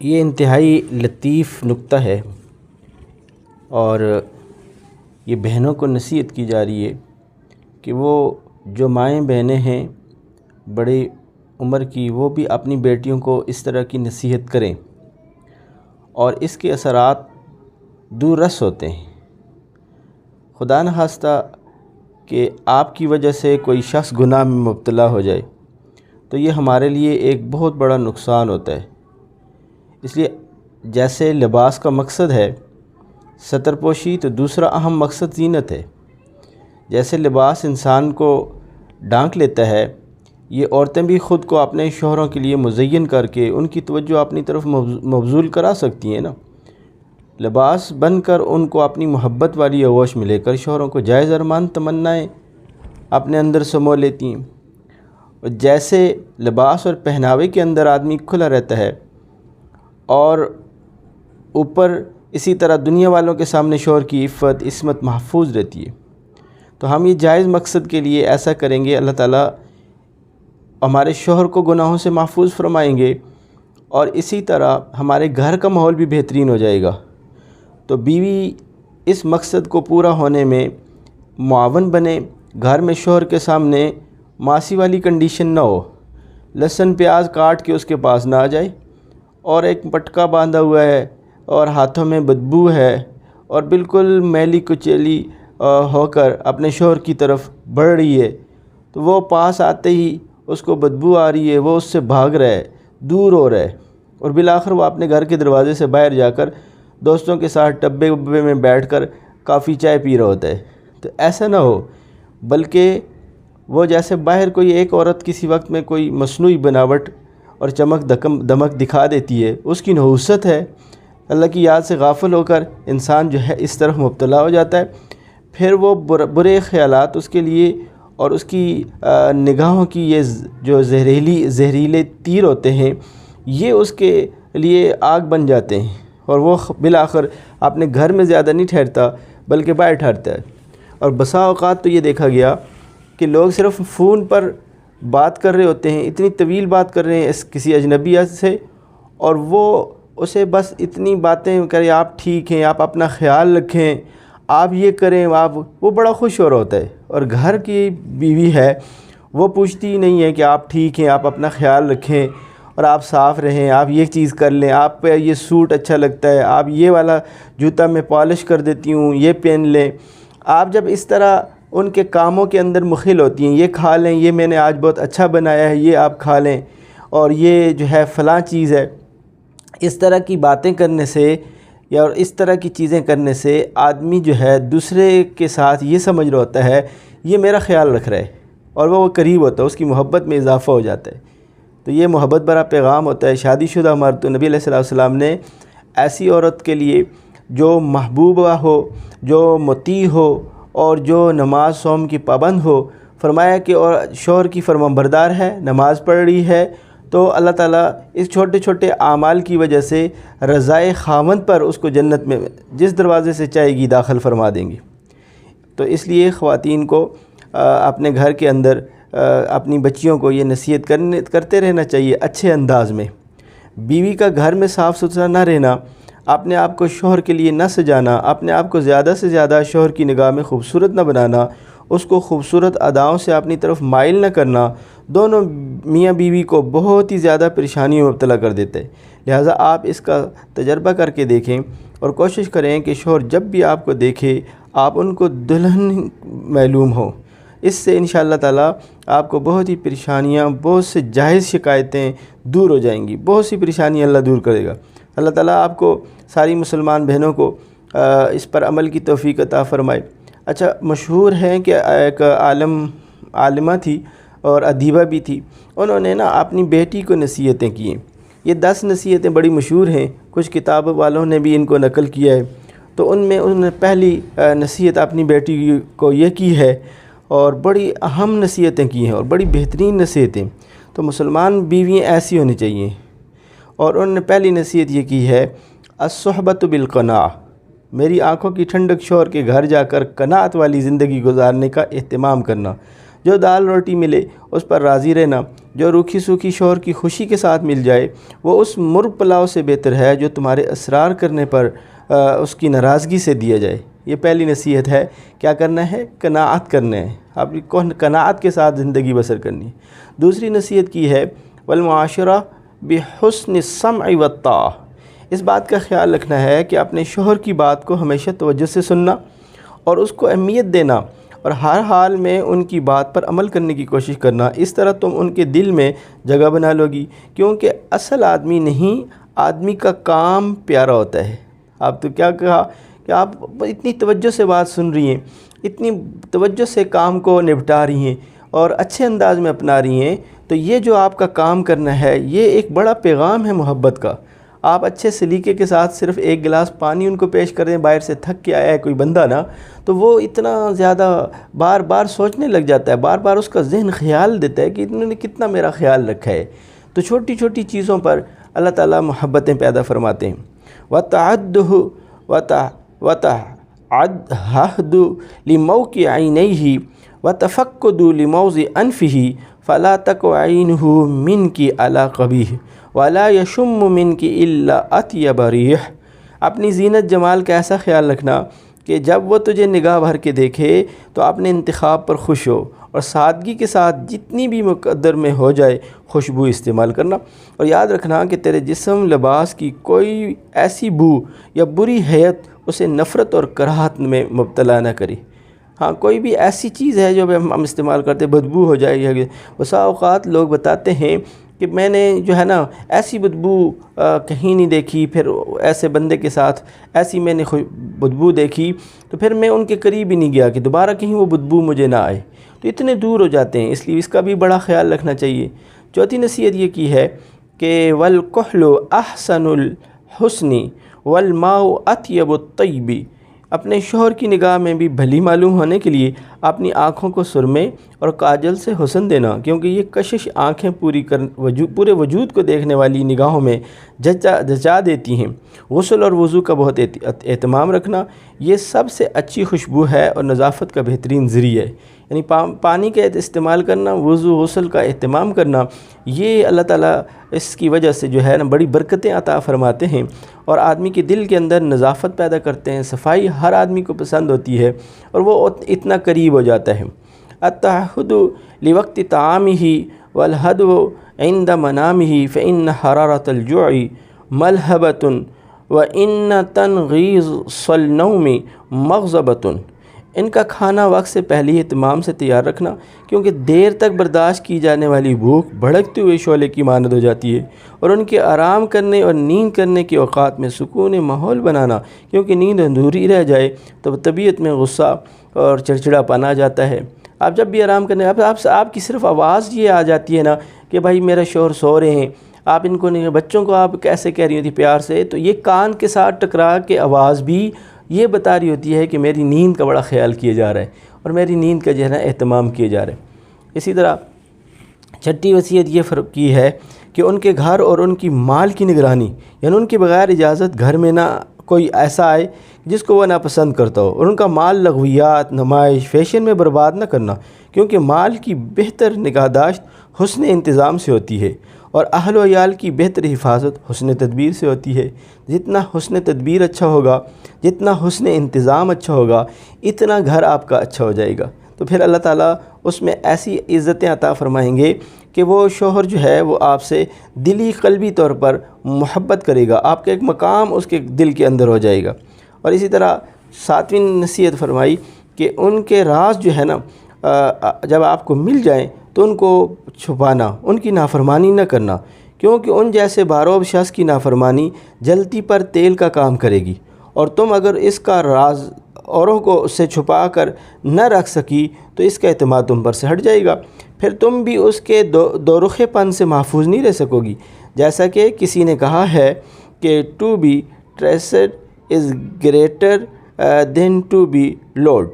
یہ انتہائی لطیف نکتہ ہے اور یہ بہنوں کو نصیحت کی جا رہی ہے کہ وہ جو مائیں بہنیں ہیں بڑی عمر کی، وہ بھی اپنی بیٹیوں کو اس طرح کی نصیحت کریں، اور اس کے اثرات دور رس ہوتے ہیں۔ خدا نخواستہ کہ آپ کی وجہ سے کوئی شخص گناہ میں مبتلا ہو جائے تو یہ ہمارے لیے ایک بہت بڑا نقصان ہوتا ہے۔ اس لیے جیسے لباس کا مقصد ہے ستر پوشی، تو دوسرا اہم مقصد زینت ہے۔ جیسے لباس انسان کو ڈھانک لیتا ہے، یہ عورتیں بھی خود کو اپنے شوہروں کے لیے مزین کر کے ان کی توجہ اپنی طرف مبذول کرا سکتی ہیں نا۔ لباس بن کر ان کو اپنی محبت والی آغوش میں لے کر شوہروں کو جائز ارمان تمنائیں اپنے اندر سمو لیتی ہیں۔ اور جیسے لباس اور پہناوے کے اندر آدمی کھلا رہتا ہے اور اوپر اسی طرح دنیا والوں کے سامنے شوہر کی عفت عصمت محفوظ رہتی ہے، تو ہم یہ جائز مقصد کے لیے ایسا کریں گے، اللہ تعالیٰ ہمارے شوہر کو گناہوں سے محفوظ فرمائیں گے، اور اسی طرح ہمارے گھر کا ماحول بھی بہترین ہو جائے گا۔ تو بیوی اس مقصد کو پورا ہونے میں معاون بنے، گھر میں شوہر کے سامنے معاشی والی کنڈیشن نہ ہو، لہسن پیاز کاٹ کے اس کے پاس نہ آ جائے اور ایک پٹکا باندھا ہوا ہے اور ہاتھوں میں بدبو ہے اور بالکل میلی کچیلی ہو کر اپنے شوہر کی طرف بڑھ رہی ہے، تو وہ پاس آتے ہی اس کو بدبو آ رہی ہے، وہ اس سے بھاگ رہا ہے، دور ہو رہا ہے، اور بالآخر وہ اپنے گھر کے دروازے سے باہر جا کر دوستوں کے ساتھ ٹبے وبے میں بیٹھ کر کافی چائے پی رہا ہوتا ہے۔ تو ایسا نہ ہو، بلکہ وہ جیسے باہر کوئی ایک عورت کسی وقت میں کوئی مصنوعی بناوٹ اور چمک دمک دکھا دیتی ہے، اس کی نحوست ہے، اللہ کی یاد سے غافل ہو کر انسان جو ہے اس طرف مبتلا ہو جاتا ہے، پھر وہ برے خیالات اس کے لیے اور اس کی نگاہوں کی یہ جو زہریلے تیر ہوتے ہیں، یہ اس کے لیے آگ بن جاتے ہیں، اور وہ بالآخر اپنے گھر میں زیادہ نہیں ٹھہرتا بلکہ باہر ٹھہرتا ہے۔ اور بسا اوقات تو یہ دیکھا گیا کہ لوگ صرف فون پر بات کر رہے ہوتے ہیں، اتنی طویل بات کر رہے ہیں کسی اجنبیہ سے، اور وہ اسے بس اتنی باتیں کریں، آپ ٹھیک ہیں، آپ اپنا خیال رکھیں، آپ یہ کریں، وہ بڑا خوش ہو رہا ہوتا ہے، اور گھر کی بیوی ہے وہ پوچھتی ہی نہیں ہے کہ آپ ٹھیک ہیں، آپ اپنا خیال رکھیں اور آپ صاف رہیں، آپ یہ چیز کر لیں، آپ پہ یہ سوٹ اچھا لگتا ہے، آپ یہ والا جوتا میں پالش کر دیتی ہوں، یہ پہن لیں۔ آپ جب اس طرح ان کے کاموں کے اندر مخل ہوتی ہیں، یہ کھا لیں، یہ میں نے آج بہت اچھا بنایا ہے، یہ آپ کھا لیں، اور یہ جو ہے فلاں چیز ہے، اس طرح کی باتیں کرنے سے یا اس طرح کی چیزیں کرنے سے آدمی جو ہے دوسرے کے ساتھ یہ سمجھ رہا ہوتا ہے یہ میرا خیال رکھ رہا ہے، اور وہ قریب ہوتا ہے، اس کی محبت میں اضافہ ہو جاتا ہے۔ تو یہ محبت بھرا پیغام ہوتا ہے شادی شدہ مرد۔ تو نبی علیہ السلام نے ایسی عورت کے لیے جو محبوبہ ہو، جو مطیع ہو اور جو نماز صوم کی پابند ہو، فرمایا کہ اور شوہر کی فرمانبردار ہے، نماز پڑھ رہی ہے، تو اللہ تعالیٰ اس چھوٹے چھوٹے اعمال کی وجہ سے رضائے خاوند پر اس کو جنت میں جس دروازے سے چاہے گی داخل فرما دیں گی۔ تو اس لیے خواتین کو اپنے گھر کے اندر اپنی بچیوں کو یہ نصیحت کرتے رہنا چاہیے اچھے انداز میں۔ بیوی کا گھر میں صاف ستھرا نہ رہنا، اپنے آپ کو شوہر کے لیے نہ سجانا، اپنے آپ کو زیادہ سے زیادہ شوہر کی نگاہ میں خوبصورت نہ بنانا، اس کو خوبصورت اداؤں سے اپنی طرف مائل نہ کرنا، دونوں میاں بیوی کو بہت ہی زیادہ پریشانیوں میں مبتلا کر دیتے ہیں۔ لہٰذا آپ اس کا تجربہ کر کے دیکھیں اور کوشش کریں کہ شوہر جب بھی آپ کو دیکھے آپ ان کو دلہن معلوم ہو۔ اس سے انشاءاللہ تعالیٰ آپ کو بہت ہی پریشانیاں، بہت سے جائز شکایتیں دور ہو جائیں گی، بہت سی پریشانیاں اللہ دور کرے گا۔ اللہ تعالیٰ آپ کو ساری مسلمان بہنوں کو اس پر عمل کی توفیق عطا فرمائے۔ اچھا، مشہور ہے کہ ایک عالمہ تھی اور ادیبہ بھی تھی، انہوں نے نا اپنی بیٹی کو نصیحتیں کی ہیں۔ یہ 10 نصیحتیں بڑی مشہور ہیں، کچھ کتاب والوں نے بھی ان کو نقل کیا ہے۔ تو ان میں انہوں نے پہلی نصیحت اپنی بیٹی کو یہ کی ہے، اور بڑی اہم نصیحتیں کی ہیں اور بڑی بہترین نصیحتیں۔ تو مسلمان بیویاں ایسی ہونی چاہیے، اور انہوں نے پہلی نصیحت یہ کی ہے، الصحبۃ بالقناع، میری آنکھوں کی ٹھنڈک شوہر کے گھر جا کر قناعت والی زندگی گزارنے کا اہتمام کرنا، جو دال روٹی ملے اس پر راضی رہنا، جو روکھی سوکھی شوہر کی خوشی کے ساتھ مل جائے وہ اس مرغ پلاؤ سے بہتر ہے جو تمہارے اصرار کرنے پر اس کی ناراضگی سے دیا جائے۔ یہ پہلی نصیحت ہے، کیا کرنا ہے؟ قناعت کرنا ہے، آپ کو قناعت کے ساتھ زندگی بسر کرنی ہے۔ دوسری نصیحت کی ہے والمعاشرہ بحسن السمع والطاعہ، اس بات کا خیال رکھنا ہے کہ اپنے شوہر کی بات کو ہمیشہ توجہ سے سننا اور اس کو اہمیت دینا اور ہر حال میں ان کی بات پر عمل کرنے کی کوشش کرنا۔ اس طرح تم ان کے دل میں جگہ بنا لو گی، کیونکہ اصل آدمی نہیں، آدمی کا کام پیارا ہوتا ہے۔ آپ تو کیا کہا کہ آپ اتنی توجہ سے بات سن رہی ہیں، اتنی توجہ سے کام کو نپٹا رہی ہیں اور اچھے انداز میں اپنا رہی ہیں، تو یہ جو آپ کا کام کرنا ہے یہ ایک بڑا پیغام ہے محبت کا۔ آپ اچھے سلیقے کے ساتھ صرف ایک گلاس پانی ان کو پیش کر دیں، باہر سے تھک کے آیا ہے کوئی بندہ نا، تو وہ اتنا زیادہ بار بار سوچنے لگ جاتا ہے، بار بار اس کا ذہن خیال دیتا ہے کہ انہوں نے کتنا میرا خیال رکھا ہے۔ تو چھوٹی چھوٹی چیزوں پر اللہ تعالیٰ محبتیں پیدا فرماتے ہیں۔ وَتَعَدُّهُ وَتَعَدْهَدُ لِمَوْقِعِ عَيْنَيْهِ وَتَفَقُّدُ لِمَوْضِعِ أَنْفِهِ فَلَا تَكُ عَيْنُهُ مِنْكِ عَلَى قَبِيحٍ وَلَا يَشُمُّ مِنْكِ إِلَّا أَطْيَبَ رِيحٍ، اپنی زینت جمال کا ایسا خیال رکھنا کہ جب وہ تجھے نگاہ بھر کے دیکھے تو اپنے انتخاب پر خوش ہو، اور سادگی کے ساتھ جتنی بھی مقدر میں ہو جائے خوشبو استعمال کرنا، اور یاد رکھنا کہ تیرے جسم لباس کی کوئی ایسی بو یا بری حیت اسے نفرت اور کراہت میں مبتلا نہ کرے۔ ہاں، کوئی بھی ایسی چیز ہے جو ہم استعمال کرتے بدبو ہو جائے، یا بسا اوقات لوگ بتاتے ہیں کہ میں نے جو ہے نا ایسی بدبو کہیں نہیں دیکھی، پھر ایسے بندے کے ساتھ ایسی میں نے بدبو دیکھی تو پھر میں ان کے قریب ہی نہیں گیا کہ دوبارہ کہیں وہ بدبو مجھے نہ آئے، تو اتنے دور ہو جاتے ہیں، اس لیے اس کا بھی بڑا خیال رکھنا چاہیے۔ چوتھی نصیحت یہ کی ہے کہ وَالْكُحْلُ أَحْسَنُ الْحُسْنِ وَالْمَاءُ أَطْيَبُ الطَّيْبِ، اپنے شوہر کی نگاہ میں بھی بھلی معلوم ہونے کے لیے اپنی آنکھوں کو سرمے اور کاجل سے حسن دینا، کیونکہ یہ کشش آنکھیں پورے وجود کو دیکھنے والی نگاہوں میں جچا دیتی ہیں۔ غسل اور وضو کا بہت اہتمام رکھنا یہ سب سے اچھی خوشبو ہے اور نظافت کا بہترین ذریعہ ہے، یعنی پانی کا استعمال کرنا، وضو غسل کا اہتمام کرنا، یہ اللہ تعالیٰ اس کی وجہ سے جو ہے نا بڑی برکتیں عطا فرماتے ہیں اور آدمی کے دل کے اندر نظافت پیدا کرتے ہیں۔ صفائی ہر آدمی کو پسند ہوتی ہے اور وہ اتنا قریب ہو جاتا ہے۔ التعہد لوقت طعامہ والہدو عند منامہ فإن حرارة الجوع ملہبۃ وإن تنغیص النوم مغضبۃ، ان کا کھانا وقت سے پہلے اہتمام سے تیار رکھنا، کیونکہ دیر تک برداشت کی جانے والی بھوک بھڑکتے ہوئے شعلے کی مانند ہو جاتی ہے، اور ان کے آرام کرنے اور نیند کرنے کے اوقات میں سکون ماحول بنانا، کیونکہ نیند ادھوری رہ جائے تو طبیعت میں غصہ اور چڑچڑا پن آ جاتا ہے۔ آپ جب بھی آرام کرنے آپ کی صرف آواز یہ آ جاتی ہے نا کہ بھائی میرا شوہر سو رہے ہیں، آپ ان کو نہیں، بچوں کو آپ کیسے کہہ رہی ہوتی پیار سے، تو یہ کان کے ساتھ ٹکرا کے آواز بھی یہ بتا رہی ہوتی ہے کہ میری نیند کا بڑا خیال کیا جا رہا ہے اور میری نیند کا جو ہے نا اہتمام کیا جا رہا ہے۔ اسی طرح چھٹی وصیت یہ فرق کی ہے کہ ان کے گھر اور ان کی مال کی نگرانی، یعنی ان کے بغیر اجازت گھر میں نہ کوئی ایسا آئے جس کو وہ ناپسند کرتا ہو، اور ان کا مال لغویات، نمائش، فیشن میں برباد نہ کرنا، کیونکہ مال کی بہتر نگہداشت حسن انتظام سے ہوتی ہے اور اہل و عیال کی بہتر حفاظت حسن تدبیر سے ہوتی ہے۔ جتنا حسن تدبیر اچھا ہوگا، جتنا حسن انتظام اچھا ہوگا، اتنا گھر آپ کا اچھا ہو جائے گا، تو پھر اللہ تعالیٰ اس میں ایسی عزتیں عطا فرمائیں گے کہ وہ شوہر جو ہے وہ آپ سے دلی قلبی طور پر محبت کرے گا، آپ کا ایک مقام اس کے دل کے اندر ہو جائے گا۔ اور اسی طرح ساتویں نصیحت فرمائی کہ ان کے راز جو ہے نا جب آپ کو مل جائیں تو ان کو چھپانا، ان کی نافرمانی نہ کرنا، کیونکہ ان جیسے باروب شخص کی نافرمانی جلتی پر تیل کا کام کرے گی، اور تم اگر اس کا راز اوروں کو اس سے چھپا کر نہ رکھ سکی تو اس کا اعتماد تم پر سے ہٹ جائے گا، پھر تم بھی اس کے دورخے پن سے محفوظ نہیں رہ سکو گی۔ جیسا کہ کسی نے کہا ہے کہ to be traced as greater than to be load,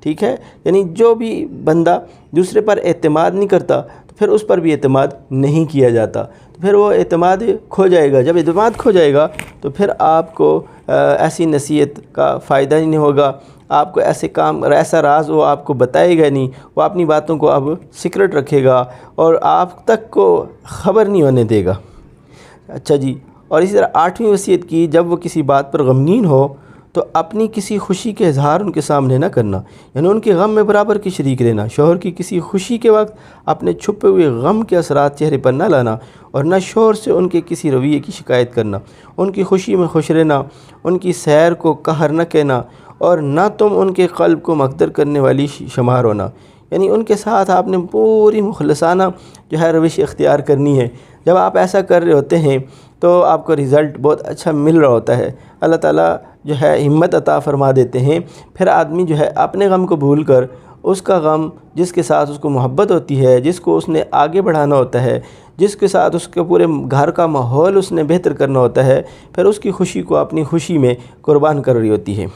ٹھیک ہے، یعنی جو بھی بندہ دوسرے پر اعتماد نہیں کرتا تو پھر اس پر بھی اعتماد نہیں کیا جاتا، تو پھر وہ اعتماد کھو جائے گا۔ جب اعتماد کھو جائے گا تو پھر آپ کو ایسی نصیحت کا فائدہ ہی نہیں ہوگا، آپ کو ایسے کام اور ایسا راز وہ آپ کو بتائے گا نہیں، وہ اپنی باتوں کو اب سیکرٹ رکھے گا اور آپ تک کو خبر نہیں ہونے دے گا۔ اچھا جی، اور اسی طرح 8ویں وصیت کی، جب وہ کسی بات پر غمگین ہو تو اپنی کسی خوشی کے اظہار ان کے سامنے نہ کرنا، یعنی ان کے غم میں برابر کی شریک لینا۔ شوہر کی کسی خوشی کے وقت اپنے چھپے ہوئے غم کے اثرات چہرے پر نہ لانا، اور نہ شوہر سے ان کے کسی رویے کی شکایت کرنا۔ ان کی خوشی میں خوش رہنا، ان کی سیر کو قہر نہ کہنا، اور نہ تم ان کے قلب کو مقدر کرنے والی شمار ہونا، یعنی ان کے ساتھ آپ نے پوری مخلصانہ جو ہے روش اختیار کرنی ہے۔ جب آپ ایسا کر رہے ہوتے ہیں تو آپ کو رزلٹ بہت اچھا مل رہا ہوتا ہے، اللہ تعالیٰ جو ہے ہمت عطا فرما دیتے ہیں۔ پھر آدمی جو ہے اپنے غم کو بھول کر اس کا غم، جس کے ساتھ اس کو محبت ہوتی ہے، جس کو اس نے آگے بڑھانا ہوتا ہے، جس کے ساتھ اس کے پورے گھر کا ماحول اس نے بہتر کرنا ہوتا ہے، پھر اس کی خوشی کو اپنی خوشی میں قربان کر رہی ہوتی ہے۔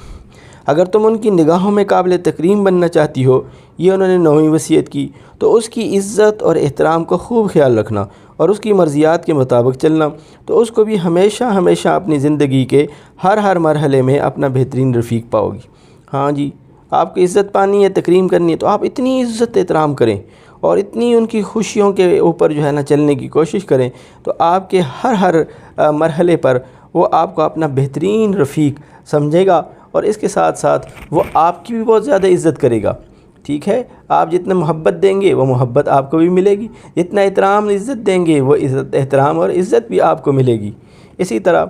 اگر تم ان کی نگاہوں میں قابل تکریم بننا چاہتی ہو، یہ انہوں نے 9ویں وصیت کی، تو اس کی عزت اور احترام کو خوب خیال رکھنا اور اس کی مرضیات کے مطابق چلنا، تو اس کو بھی ہمیشہ ہمیشہ اپنی زندگی کے ہر مرحلے میں اپنا بہترین رفیق پاؤ گی۔ ہاں جی، آپ کو عزت پانی ہے، تکریم کرنی ہے، تو آپ اتنی عزت احترام کریں اور اتنی ان کی خوشیوں کے اوپر جو ہے نا چلنے کی کوشش کریں، تو آپ کے ہر مرحلے پر وہ آپ کو اپنا بہترین رفیق سمجھے گا، اور اس کے ساتھ ساتھ وہ آپ کی بھی بہت زیادہ عزت کرے گا۔ ٹھیک ہے، آپ جتنا محبت دیں گے وہ محبت آپ کو بھی ملے گی، جتنا احترام عزت دیں گے وہ عزت احترام اور عزت بھی آپ کو ملے گی۔ اسی طرح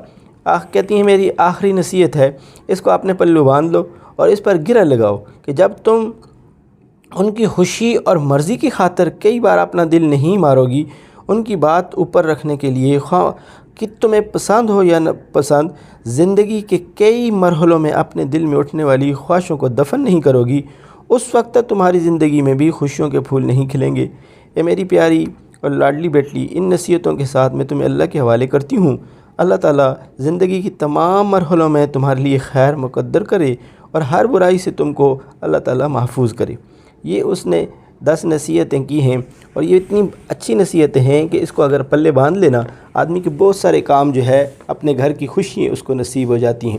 کہتی ہیں میری آخری نصیحت ہے، اس کو اپنے پلو باندھ لو اور اس پر گرہ لگاؤ کہ جب تم ان کی خوشی اور مرضی کی خاطر کئی بار اپنا دل نہیں مارو گی، ان کی بات اوپر رکھنے کے لیے، خواہ کہ تمہیں پسند ہو یا نہ پسند، زندگی کے کئی مرحلوں میں اپنے دل میں اٹھنے والی خواہشوں کو دفن نہیں کرو گی، اس وقت تک تمہاری زندگی میں بھی خوشیوں کے پھول نہیں کھلیں گے۔ اے میری پیاری اور لاڈلی بیٹلی، ان نصیحتوں کے ساتھ میں تمہیں اللہ کے حوالے کرتی ہوں۔ اللہ تعالیٰ زندگی کی تمام مرحلوں میں تمہارے لیے خیر مقدر کرے اور ہر برائی سے تم کو اللہ تعالیٰ محفوظ کرے۔ یہ اس نے 10 نصیحتیں کی ہیں، اور یہ اتنی اچھی نصیحتیں ہیں کہ اس کو اگر پلے باندھ لینا، آدمی کے بہت سارے کام جو ہے اپنے گھر کی خوشی اس کو نصیب ہو جاتی ہیں۔